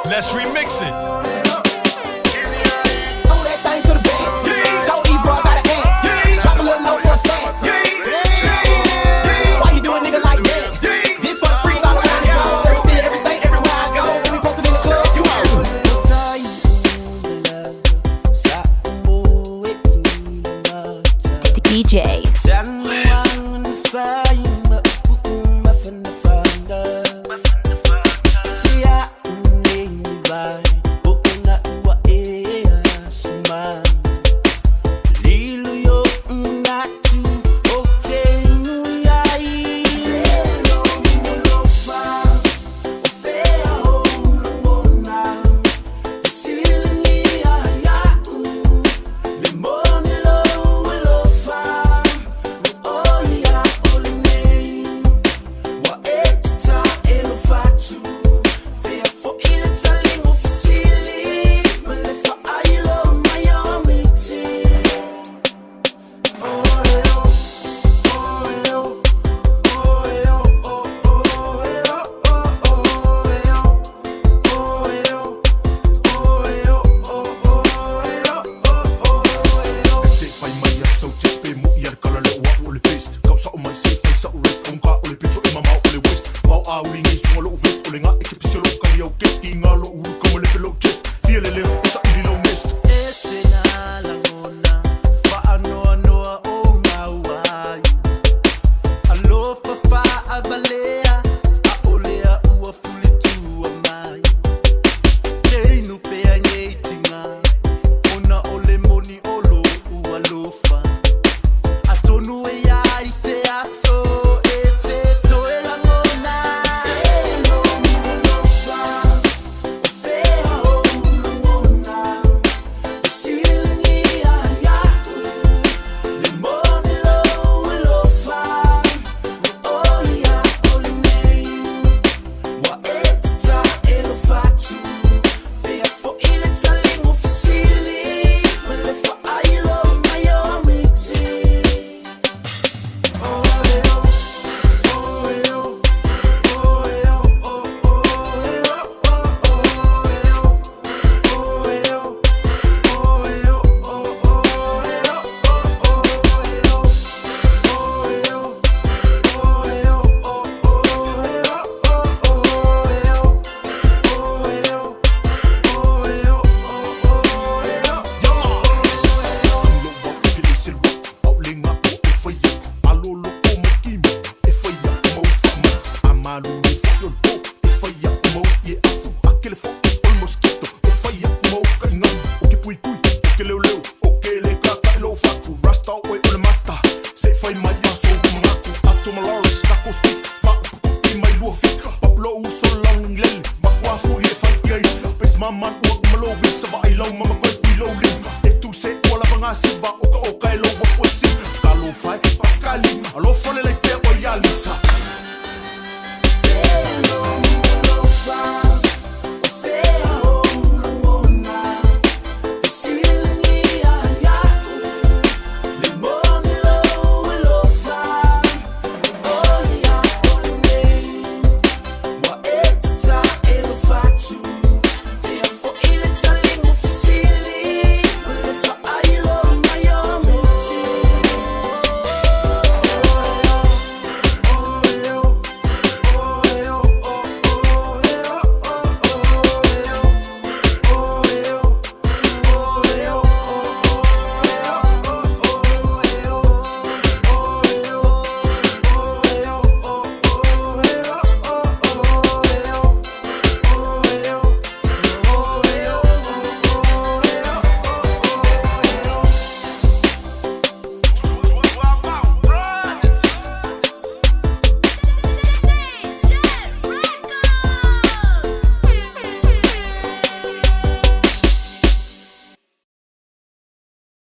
Let's remix it. Throw that thing to the bed. Show these boys how to act. Drop a little note for a stat. Why you do a nigga like that? This for the freaks all around the globe. Every city, every state, everywhere I go. When we posted in the club, you out. DJ. Man, walk my low, wrist, I low, mama, quick, reloading. If tu say, all up on our silver.